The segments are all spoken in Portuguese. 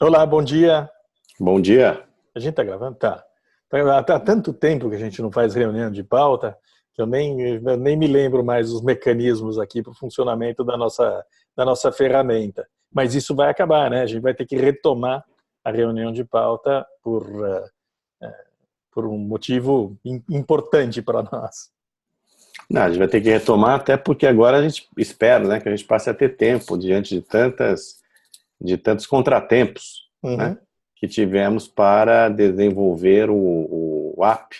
Olá, bom dia. Bom dia. A gente está gravando? Tá. Há tanto tempo que a gente não faz reunião de pauta que eu nem me lembro mais os mecanismos aqui para o funcionamento da nossa ferramenta. Mas isso vai acabar, né? A gente vai ter que retomar a reunião de pauta por um motivo importante para nós. Não, a gente vai ter que retomar, até porque agora a gente espera, né, que a gente passe a ter tempo diante de tantos contratempos, né, Uhum. que tivemos para desenvolver o app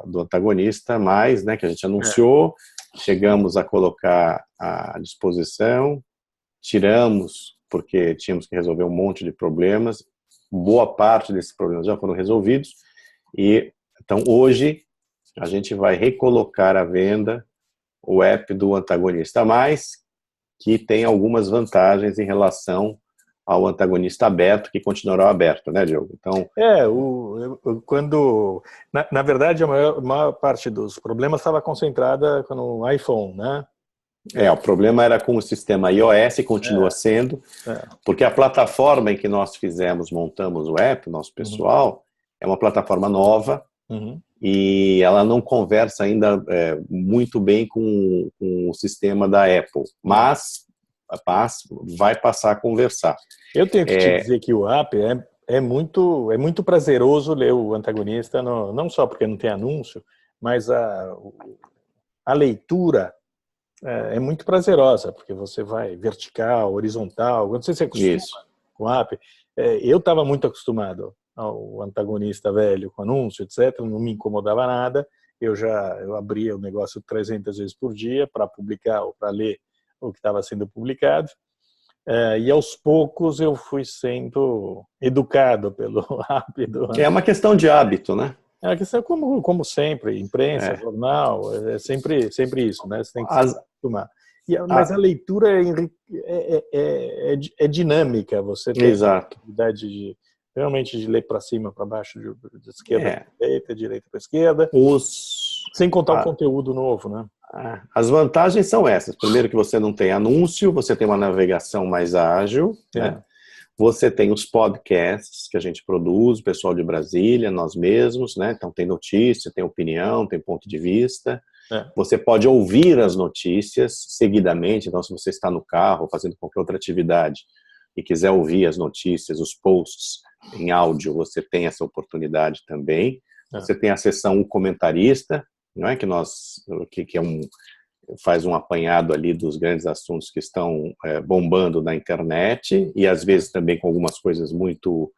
do antagonista, mais, né, que a gente anunciou, chegamos a colocar à disposição, tiramos porque tínhamos que resolver um monte de problemas, boa parte desses problemas já foram resolvidos, e então hoje a gente vai recolocar à venda o app do Antagonista Mais, que tem algumas vantagens em relação ao Antagonista Aberto, que continuará aberto, né, Diogo? Então, na verdade, a maior parte dos problemas estava concentrada no iPhone, né? o problema era com o sistema iOS, e continua É, sendo, é. porque a plataforma em que nós montamos o app, nosso Uhum, pessoal, é uma plataforma nova, uhum. e ela não conversa ainda muito bem com o sistema da Apple, mas vai passar a conversar. Eu tenho que te dizer que o app é muito prazeroso ler o antagonista, não só porque não tem anúncio, mas a leitura é muito prazerosa, porque você vai vertical, horizontal, não sei se você acostuma Isso. com o app. Eu estava muito acostumado ao antagonista velho, com anúncio, etc., não me incomodava nada, eu abria o negócio 300 vezes por dia para publicar ou para ler o que estava sendo publicado. E aos poucos eu fui sendo educado pelo app do. É uma questão de hábito, né? É uma questão como sempre, imprensa, É. jornal, é sempre isso, né? Você tem que se As, acostumar. Mas a a, leitura é dinâmica, você tem a exato. possibilidade realmente de ler para cima, para baixo, de esquerda É. para direita, direita para esquerda, Os, sem contar o a, conteúdo novo, né? as vantagens são essas. Primeiro, que você não tem anúncio, você tem uma navegação mais ágil, né? É, Você tem os podcasts que a gente produz, o pessoal de Brasília, nós mesmos, né? Então tem notícia, tem opinião, tem ponto de vista. é, Você pode ouvir as notícias seguidamente, então se você está no carro fazendo qualquer outra atividade e quiser ouvir as notícias, os posts em áudio, você tem essa oportunidade também. é. Você tem a seção O Comentarista, não é, que faz um apanhado ali dos grandes assuntos que estão bombando na internet, e às vezes também com algumas coisas muito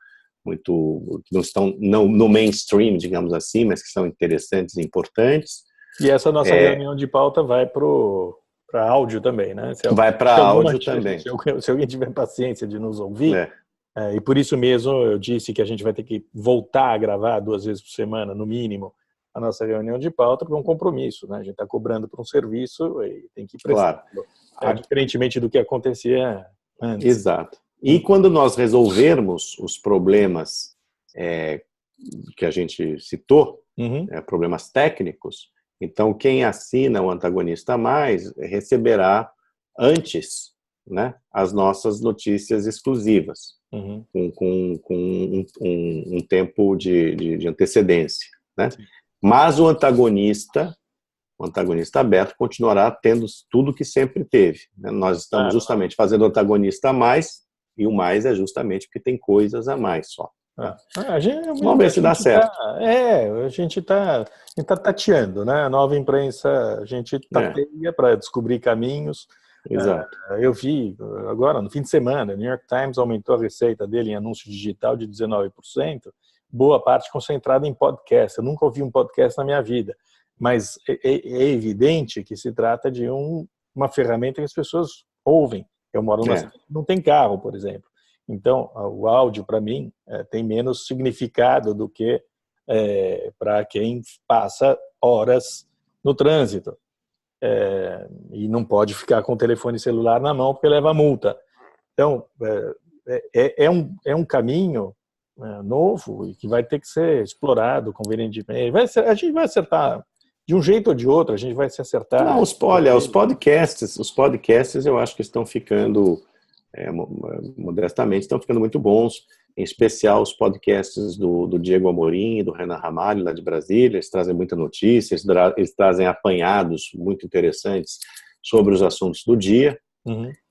que não estão no mainstream, digamos assim, mas que são interessantes e importantes. E essa nossa reunião de pauta vai para áudio também, né? Vai para Se alguma, áudio também. se alguém tiver paciência de nos ouvir, É, e por isso mesmo eu disse que a gente vai ter que voltar a gravar 2 vezes por semana, no mínimo, a nossa reunião de pauta, porque é um compromisso, né? A gente está cobrando por um serviço e tem que prestar, claro. diferentemente do que acontecia antes. Exato. E quando nós resolvermos os problemas que a gente citou, Uhum. problemas técnicos, então quem assina o Antagonista Mais receberá antes, né, as nossas notícias exclusivas, Uhum. com um tempo de antecedência, né? Mas o antagonista aberto continuará tendo tudo que sempre teve, né? Nós estamos Claro, não. justamente fazendo o Antagonista a mais, e o mais é justamente porque tem coisas a mais só, tá? Vamos ver se dá certo. A gente tá tateando, né? A nova imprensa, a gente É, tateia para descobrir caminhos. exato. Eu vi agora, no fim de semana, o New York Times aumentou a receita dele em anúncio digital de 19%, boa parte concentrada em podcast. Eu nunca ouvi um podcast na minha vida, mas é evidente que se trata de uma ferramenta que as pessoas ouvem. Eu moro numa É, cidade que não tem carro, por exemplo. Então, o áudio, para mim, tem menos significado do que para quem passa horas no trânsito. E não pode ficar com o telefone celular na mão porque leva multa. Então, é um caminho novo e que vai ter que ser explorado convenientemente. A gente vai acertar de um jeito ou de outro, a gente vai se acertar. não, olha, os podcasts eu acho que estão ficando modestamente, estão ficando muito bons, em especial os podcasts do Diego Amorim e do Renan Ramalho, lá de Brasília. Eles trazem muita notícia, eles trazem apanhados muito interessantes sobre os assuntos do dia,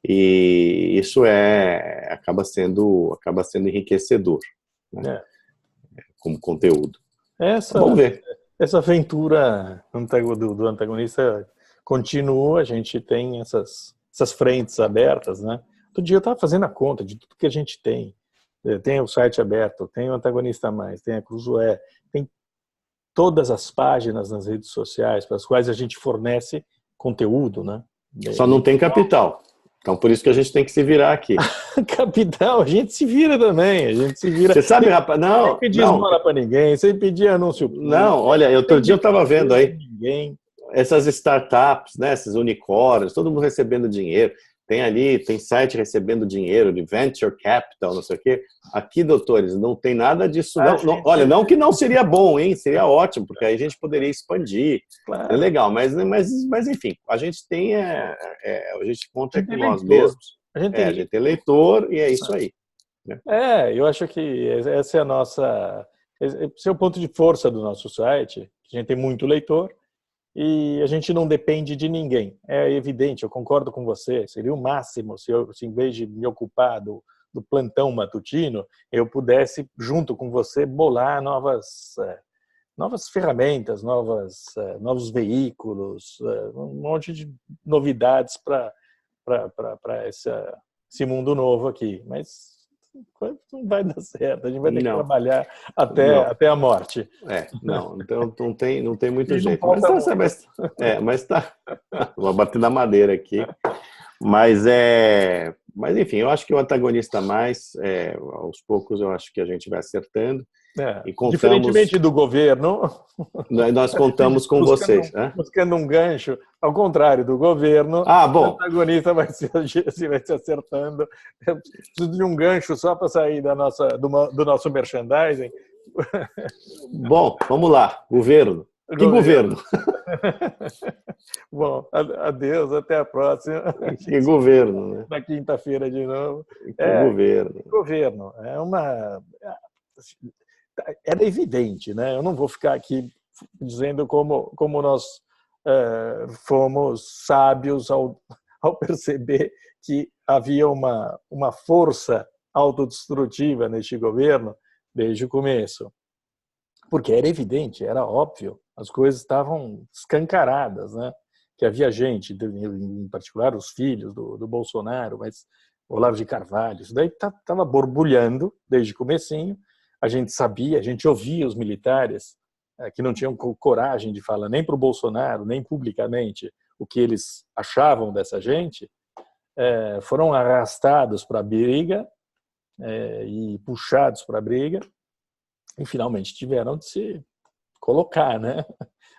e isso acaba sendo enriquecedor, né? Como conteúdo. Vamos ver. Essa aventura do antagonista continua, a gente tem essas frentes abertas, né? Outro dia eu estava fazendo a conta de tudo que a gente tem. Tem o site aberto, tem o Antagonista Mais, tem a Cruzoé, tem todas as páginas nas redes sociais para as quais a gente fornece conteúdo, né? Só não tem capital. Então, por isso que a gente tem que se virar aqui. Capital, a gente se vira também, a gente se vira. Você sabe, rapaz, não, sem pedir esmola para ninguém, sem pedir anúncio público. Não, olha, outro dia eu estava vendo aí ninguém. Essas startups, né, esses unicórnios, todo mundo recebendo dinheiro. Tem site recebendo dinheiro de venture capital, não sei o quê. Aqui, doutores, não tem nada disso. Olha, não que não seria bom, hein? Seria ótimo, porque aí a gente poderia expandir. Claro. É legal, mas enfim, a gente tem, a gente conta com nós mesmos. A gente é leitor e é isso aí. Né? Eu acho que essa é a nossa... Esse é o ponto de força do nosso site, que a gente tem muito leitor, e a gente não depende de ninguém. É evidente, eu concordo com você, seria o máximo se em vez de me ocupar do plantão matutino, eu pudesse, junto com você, bolar novas ferramentas, novos veículos, um monte de novidades para esse mundo novo aqui. Mas não vai dar certo, a gente vai ter que trabalhar até a morte. Então não tem muito jeito. Mas tá. Vou bater na madeira aqui. Mas enfim, eu acho que o Antagonista Mais, aos poucos, eu acho que a gente vai acertando. E diferentemente do governo, nós contamos com vocês. Buscando um gancho, ao contrário do governo, bom. O Antagonista vai se acertando. Eu preciso de um gancho só para sair do nosso merchandising. Bom, vamos lá. Governo. Que governo? Bom, adeus, até a próxima. Que governo, né? Na quinta-feira de novo. Que governo. Governo. Era evidente, né? Eu não vou ficar aqui dizendo como nós fomos sábios ao perceber que havia uma força autodestrutiva neste governo desde o começo. Porque era evidente, era óbvio, as coisas estavam escancaradas, né? Que havia gente, em particular os filhos do Bolsonaro, mas Olavo de Carvalho, isso daí estava borbulhando desde o comecinho. A gente sabia, a gente ouvia os militares que não tinham coragem de falar nem para o Bolsonaro, nem publicamente, o que eles achavam dessa gente, foram arrastados para a briga e puxados para a briga, e finalmente tiveram de se colocar, né?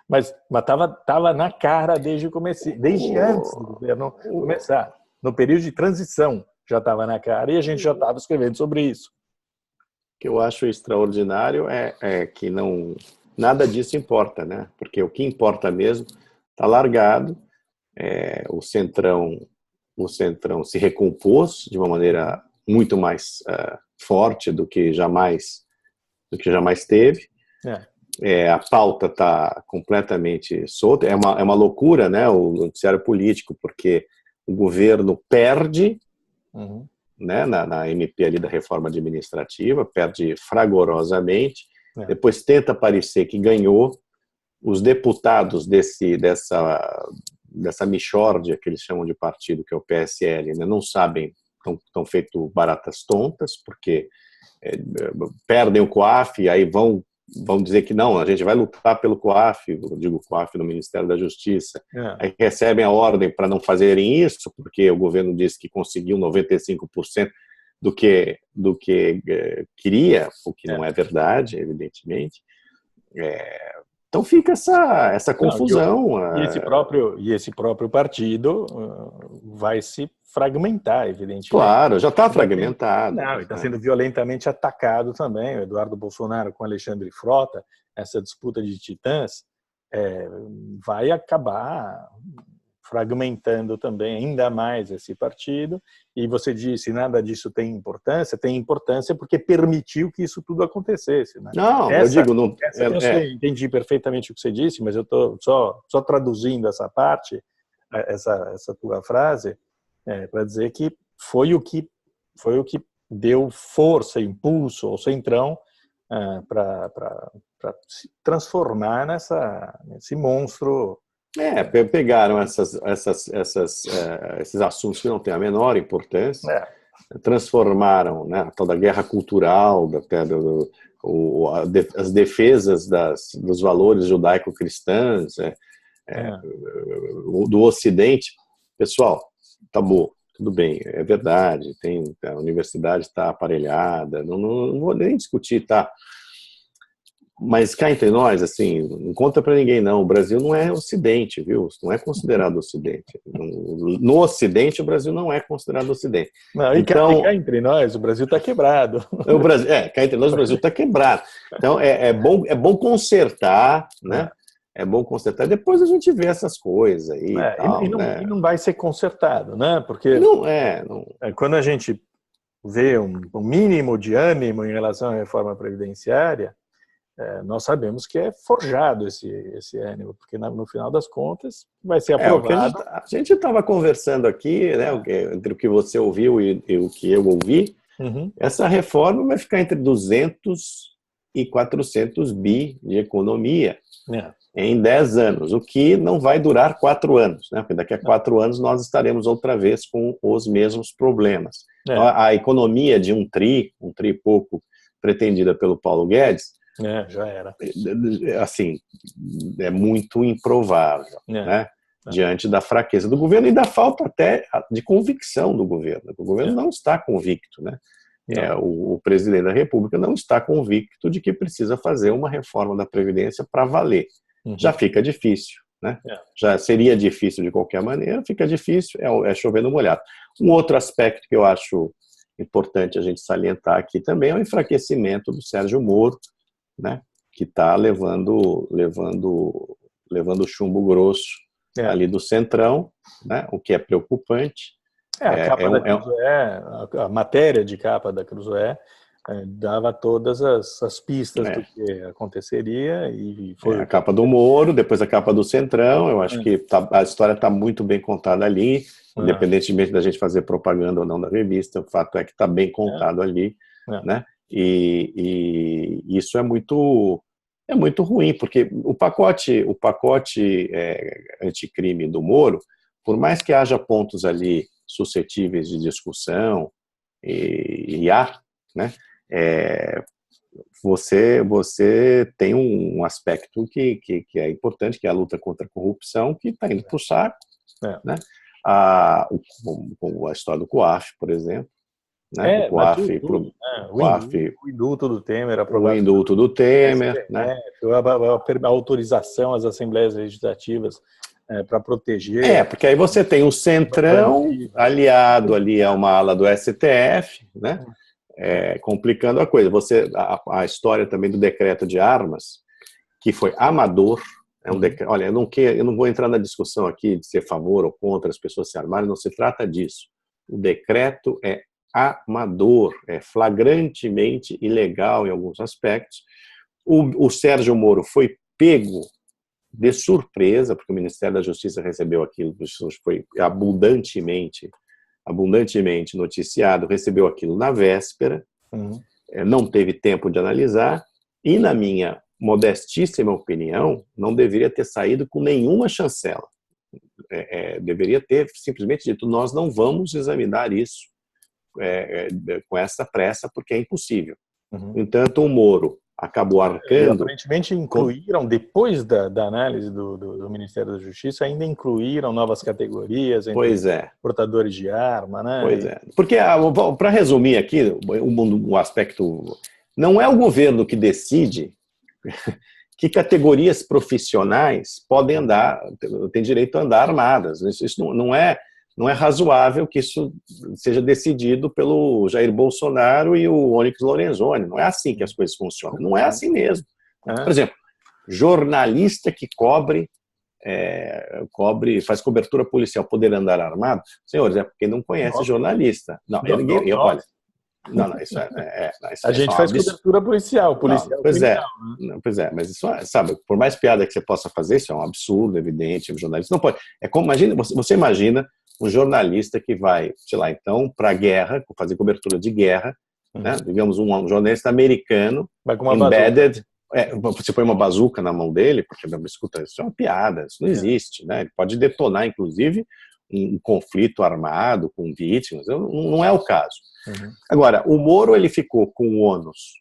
Mas estava na cara desde o começo, desde antes do governo começar. No período de transição já estava na cara e a gente já estava escrevendo sobre isso. O que eu acho extraordinário é que nada disso importa, né? Porque o que importa mesmo está largado. O Centrão se recompôs de uma maneira muito mais forte do que jamais teve. A pauta está completamente solta. É uma loucura, né, o noticiário político, porque o governo perde, né, na MP ali da reforma administrativa, perde fragorosamente, depois tenta parecer que ganhou. Os deputados dessa mixórdia que eles chamam de partido, que é o PSL, né, não sabem, estão feito baratas tontas, porque perdem o COAF e aí vão dizer que não, a gente vai lutar pelo COAF, eu digo COAF no Ministério da Justiça, aí recebem a ordem para não fazerem isso, porque o governo disse que conseguiu 95% do que queria, o que não é verdade, evidentemente. Então fica essa confusão. E esse próprio partido vai se fragmentar, evidentemente. Claro, já está fragmentado. Não, está sendo violentamente atacado também. O Eduardo Bolsonaro com Alexandre Frota, essa disputa de titãs, vai acabar fragmentando também ainda mais esse partido. E você disse, nada disso tem importância porque permitiu que isso tudo acontecesse, né? Não, eu digo... Não, eu sei, entendi perfeitamente o que você disse, mas eu estou só traduzindo essa parte, essa tua frase, para dizer que foi o que deu força, impulso ao Centrão para se transformar nesse monstro. Pegaram esses assuntos que não têm a menor importância, transformaram, né, a tal da guerra cultural, as defesas dos valores judaico-cristãs, do Ocidente. Pessoal, tá bom, tudo bem, é verdade, a universidade está aparelhada, não vou nem discutir, tá? Mas cá entre nós, assim, não conta para ninguém não, o Brasil não é Ocidente, viu? Não é considerado Ocidente. No Ocidente, o Brasil não é considerado Ocidente. Não, então, cá entre nós, o Brasil está quebrado. Cá entre nós, o Brasil está quebrado. Então, é bom consertar, né? É bom consertar, depois a gente vê essas coisas aí e tal, e não vai ser consertado, né? Porque quando a gente vê um mínimo de ânimo em relação à reforma previdenciária, nós sabemos que é forjado esse ânimo, porque no final das contas vai ser aprovado. A gente estava conversando aqui, né, entre o que você ouviu e o que eu ouvi, essa reforma vai ficar entre 200 e 400 bi de economia em 10 anos, o que não vai durar 4 anos, né, porque daqui a 4 anos nós estaremos outra vez com os mesmos problemas. Então, a economia de um tri e pouco pretendida pelo Paulo Guedes, já era. Assim, é muito improvável, né? Diante da fraqueza do governo e da falta até de convicção do governo. O governo não está convicto, né? O presidente da República não está convicto de que precisa fazer uma reforma da Previdência para valer. Já fica difícil, né? Já seria difícil de qualquer maneira, fica difícil, é chover no molhado. Um outro aspecto que eu acho importante a gente salientar aqui também é o enfraquecimento do Sérgio Moro, né, que está levando chumbo grosso ali do Centrão, né, o que é preocupante. A matéria de capa da Cruzoé dava todas as pistas do que aconteceria. E foi a capa do Moro, depois a capa do Centrão. Eu acho que a história está muito bem contada ali, independentemente da gente fazer propaganda ou não da revista, o fato é que está bem contado ali, né? E isso é muito ruim, porque o pacote anticrime do Moro, por mais que haja pontos ali suscetíveis de discussão, né, você tem um aspecto que é importante, que é a luta contra a corrupção, que está indo para o saco, né? A história do COAF, por exemplo, né? O indulto do Temer, o indulto do Temer, né? A autorização às assembleias legislativas para proteger. Porque aí você tem o Centrão aliado ali a uma ala do STF, né? Complicando a coisa. A história também do decreto de armas, que foi amador. Olha, eu não vou entrar na discussão aqui de ser a favor ou contra as pessoas se armarem, não se trata disso. O decreto é amador, é flagrantemente ilegal em alguns aspectos. O Sérgio Moro foi pego de surpresa, porque o Ministério da Justiça recebeu aquilo, foi abundantemente noticiado, recebeu aquilo na véspera, não teve tempo de analisar, e na minha modestíssima opinião, não deveria ter saído com nenhuma chancela. Deveria ter simplesmente dito, nós não vamos examinar isso com essa pressa, porque é impossível. No entanto, o Moro acabou arcando... Aparentemente incluíram, depois da análise do Ministério da Justiça, ainda incluíram novas categorias, portadores de arma, né? Pois é. Porque, para resumir aqui, o aspecto... Não é o governo que decide que categorias profissionais podem têm direito a andar armadas. Isso não é razoável que isso seja decidido pelo Jair Bolsonaro e o Onyx Lorenzoni. Não é assim que as coisas funcionam. Não é assim mesmo. Por exemplo, jornalista que cobre faz cobertura policial, poder andar armado? Senhores, é porque não conhece jornalista. Não, olha, não, isso a gente faz cobertura policial criminal, né? Pois é, mas isso, sabe, por mais piada que você possa fazer, isso é um absurdo, evidente, o jornalista não pode. É como, você imagina um jornalista que vai, sei lá, então, para a guerra, fazer cobertura de guerra, né? Digamos, um jornalista americano, vai com uma embedded, você põe uma bazuca na mão dele, porque, escuta, isso é uma piada, isso não existe, né? Ele pode detonar, inclusive, um conflito armado com vítimas, não é o caso. Agora, o Moro, ele ficou com o ônus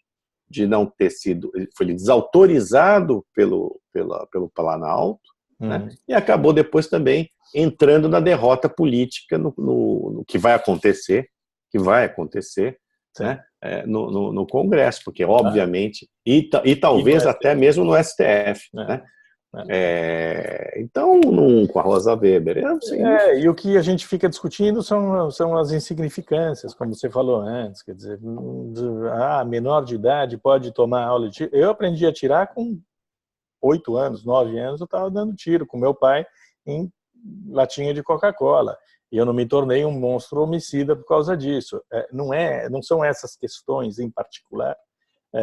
de não ter sido, foi desautorizado pelo Planalto, né? E acabou depois também entrando na derrota política no que vai acontecer, né? No Congresso, porque obviamente, e talvez até mesmo no STF, né? Então, com a Rosa Weber. E o que a gente fica discutindo são as insignificâncias, como você falou antes. Quer dizer, menor de idade pode tomar aula de tiro. Eu aprendi a atirar com 8 anos, 9 anos, eu estava dando tiro com meu pai em latinha de Coca-Cola. E eu não me tornei um monstro homicida por causa disso. Não são essas questões em particular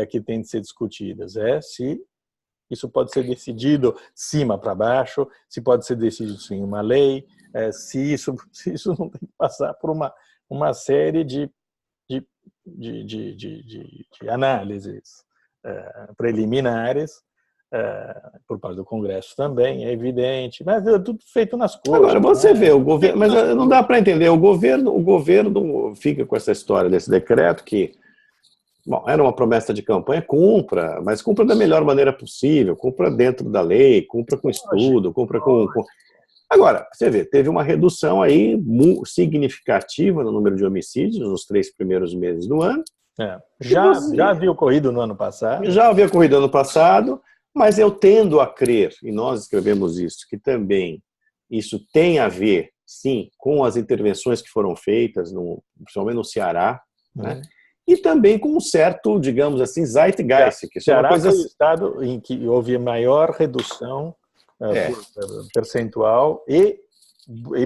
que têm de ser discutidas. Se isso pode ser decidido cima para baixo, se pode ser decidido em uma lei, se isso não tem que passar por uma série de análises preliminares por parte do Congresso também, é evidente, mas é tudo feito nas coxas. Agora, você vê, o governo, mas não dá para entender, o governo fica com essa história desse decreto que, bom, era uma promessa de campanha, cumpra, mas cumpra da melhor maneira possível, cumpra dentro da lei, cumpra com estudo, cumpra com... Agora, você vê, teve uma redução aí significativa no número de homicídios nos 3 primeiros meses do ano. Já havia ocorrido no ano passado. Já havia ocorrido ano passado, mas eu tendo a crer, e nós escrevemos isso, que também isso tem a ver, sim, com as intervenções que foram feitas, principalmente no Ceará, né? E também com um certo, digamos assim, zeitgeist. Que Ceará foi o estado em que houve maior redução percentual e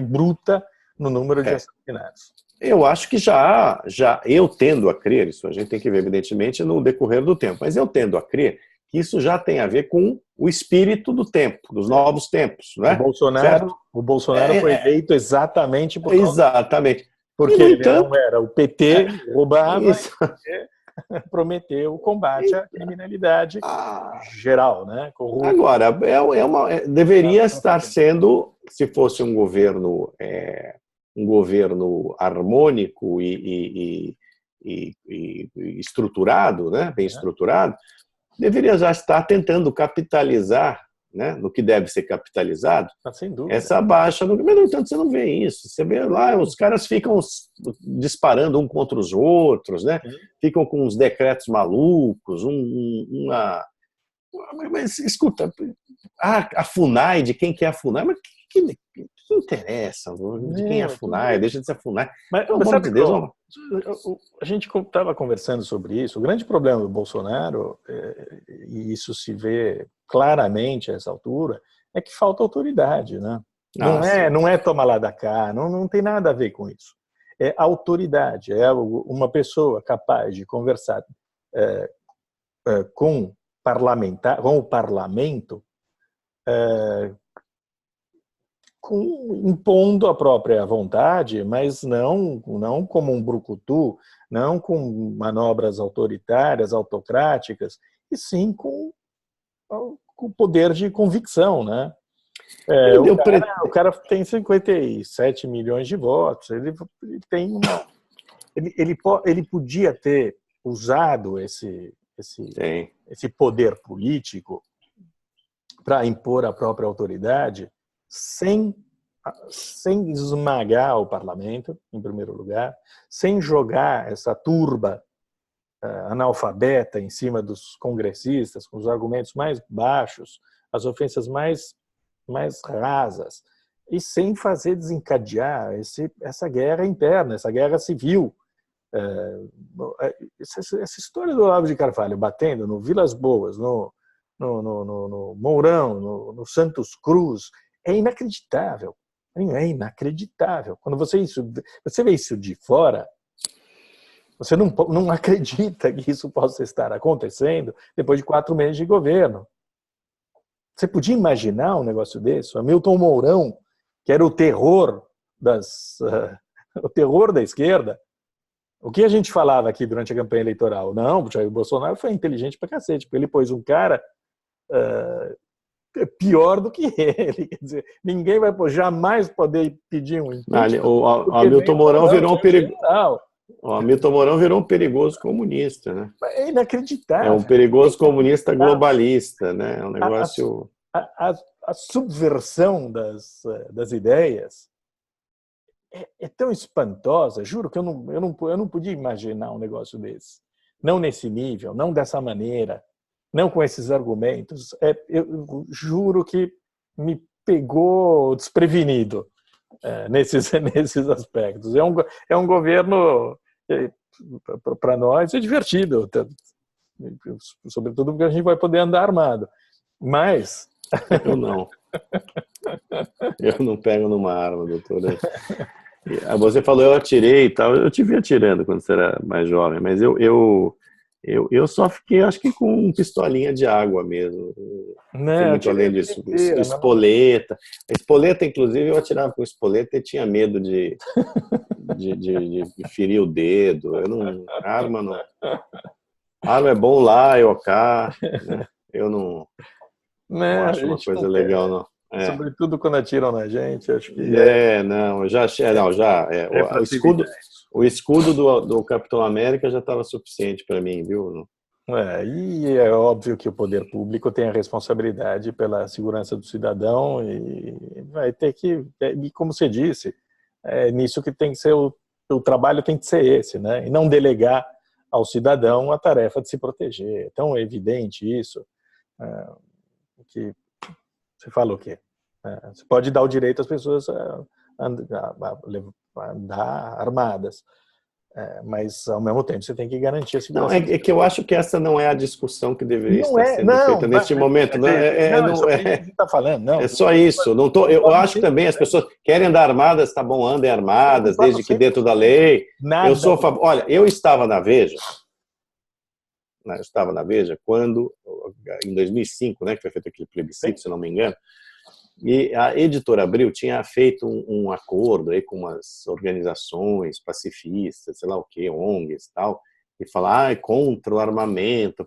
bruta no número de assassinatos. Eu acho que já eu tendo a crer, isso a gente tem que ver, evidentemente, no decorrer do tempo, mas eu tendo a crer que isso já tem a ver com o espírito do tempo, dos novos tempos. Né? O Bolsonaro foi eleito exatamente por causa exatamente. Porque ele não era o PT, roubava, e prometeu o combate à criminalidade geral, né? Corrupta. Agora, deveria estar sendo, se fosse um governo harmônico e estruturado, né? Bem estruturado, deveria já estar tentando capitalizar, né, no que deve ser capitalizado, sem dúvida, essa baixa. Mas, no entanto, você não vê isso. Você vê lá, os caras ficam disparando um contra os outros, né? Ficam com uns decretos malucos, Mas, escuta, a FUNAI, de quem que é a FUNAI? Mas que interessa de quem é a FUNAI? Deixa de ser a FUNAI. Mas sabe de Deus, a gente estava conversando sobre isso. O grande problema do Bolsonaro, e isso se vê claramente a essa altura, é que falta autoridade, né? Não é tomar lá da cá, não tem nada a ver com isso. É autoridade, é uma pessoa capaz de conversar com o parlamento, impondo a própria vontade, mas não como um brucutu, não com manobras autoritárias, autocráticas, e sim com o poder de convicção, né? O cara tem 57 milhões de votos, ele podia ter usado esse poder político para impor a própria autoridade sem esmagar o parlamento, em primeiro lugar, sem jogar essa turba analfabeta em cima dos congressistas, com os argumentos mais baixos, as ofensas mais rasas, e sem fazer desencadear essa guerra interna, essa guerra civil. Essa história do Olavo de Carvalho batendo no Vilas Boas, no no Mourão, no Santos Cruz. É inacreditável. É inacreditável. Quando você vê isso de fora, você não acredita que isso possa estar acontecendo depois de 4 meses de governo. Você podia imaginar um negócio desse? O Hamilton Mourão, que era o terror o terror da esquerda. O que a gente falava aqui durante a campanha eleitoral? Não, o Jair Bolsonaro foi inteligente pra cacete, porque ele pôs um cara pior do que ele. Quer dizer, ninguém vai jamais poder pedir um impeachment. O Hamilton Mourão virou um perigo. O Hamilton Mourão virou um perigoso comunista, né? É inacreditável. É um perigoso comunista globalista, né? É um negócio... A subversão das ideias é tão espantosa. Juro que eu não podia imaginar um negócio desse. Não nesse nível, não dessa maneira, não com esses argumentos. Eu juro que me pegou desprevenido nesses aspectos. É um governo... para nós é divertido, sobretudo porque a gente vai poder andar armado. Mas eu não pego numa arma, doutor. Você falou eu atirei e tal. Eu te vi atirando quando você era mais jovem, mas eu só fiquei, acho que com pistolinha de água mesmo. Não foi muito além disso. Espoleta. A espoleta, inclusive, eu atirava com espoleta e tinha medo de ferir o dedo. Arma não. Arma é bom lá, eu cá. Né? Eu não acho uma coisa legal, não. Sobretudo quando atiram na gente, acho que... O escudo do Capitão América já estava suficiente para mim, viu? E é óbvio que o poder público tem a responsabilidade pela segurança do cidadão e vai ter que, e como você disse, nisso que tem que ser o trabalho tem que ser esse, né? E não delegar ao cidadão a tarefa de se proteger. É tão evidente isso que você fala o quê? Você pode dar o direito às pessoas a andar armadas, mas ao mesmo tempo você tem que garantir a segurança. Não, é que eu acho que essa não é a discussão que deveria estar sendo feita neste momento. Não é, tá falando, não. É só isso. Eu acho que também as pessoas querem andar armadas, tá bom, andem armadas, desde que dentro da lei. Eu sou a favor. Olha, eu estava na Veja. Eu estava na Veja quando, em 2005, né, que foi feito aquele plebiscito, se não me engano, e a Editora Abril tinha feito um acordo aí com umas organizações pacifistas, sei lá o que, ONGs e tal, e falar contra o armamento,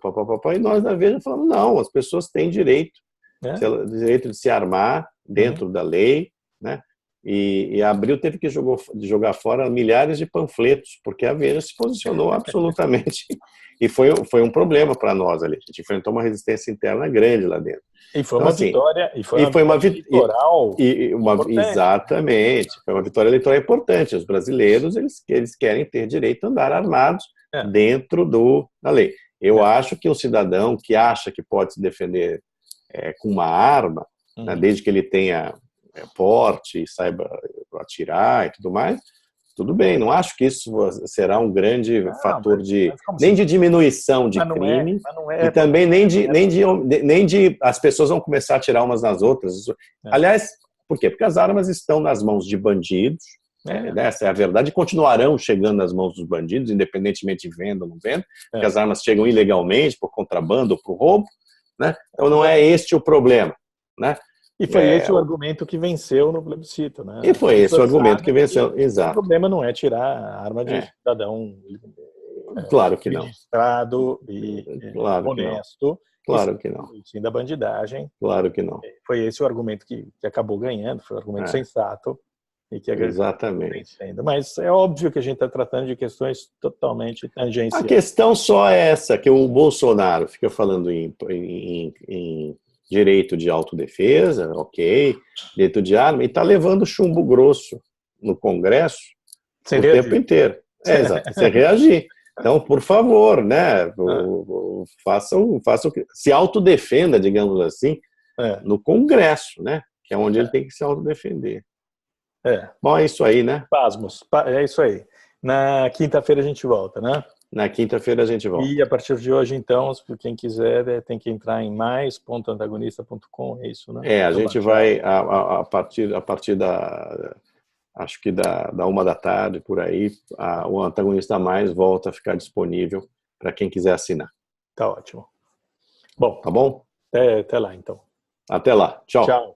e nós na Veja falamos, não, as pessoas têm direito de se armar dentro da lei, né? E a Abril teve que jogar fora milhares de panfletos, porque a Veja se posicionou absolutamente. E foi um problema para nós ali. A gente enfrentou uma resistência interna grande lá dentro. E foi uma vitória. E foi uma vitória eleitoral. Exatamente. Foi uma vitória eleitoral importante. Os brasileiros eles querem ter direito a andar armados dentro da lei. Eu acho que um cidadão que acha que pode se defender com uma arma, né, desde que ele tenha porte e saiba atirar e tudo mais, tudo bem. Não acho que isso será um grande fator nem de diminuição de crime e também nem de as pessoas vão começar a atirar umas nas outras. Aliás, por quê? Porque as armas estão nas mãos de bandidos, essa é a verdade, e continuarão chegando nas mãos dos bandidos, independentemente de venda ou não venda, porque as armas chegam ilegalmente, por contrabando ou por roubo, né? Então não é este o problema, né? E foi esse o argumento que venceu no plebiscito, né? E foi esse o argumento que venceu, exato. O problema não é tirar a arma de cidadão claro que não. Registrado e honesto. Claro que não. Sim, da bandidagem. Claro que não. Foi esse o argumento que acabou ganhando, foi um argumento sensato. E que exatamente. Mas é óbvio que a gente está tratando de questões totalmente tangenciais. A questão só é essa, que o Bolsonaro fica falando em direito de autodefesa, ok, direito de arma, e está levando chumbo grosso no Congresso o tempo inteiro. Exato, sem reagir. Então, por favor, né, façam se autodefenda, digamos assim, no Congresso, né, que é onde ele tem que se autodefender. Bom, é isso aí, né? Pasmos, é isso aí. Na quinta-feira a gente volta, né? Na quinta-feira a gente volta. E a partir de hoje, então, quem quiser tem que entrar em mais.antagonista.com, é isso, né? A gente vai, a partir acho que da 1 da tarde, por aí, o Antagonista Mais volta a ficar disponível para quem quiser assinar. Tá ótimo. Bom, tá bom? Até lá, então. Até lá. Tchau. Tchau.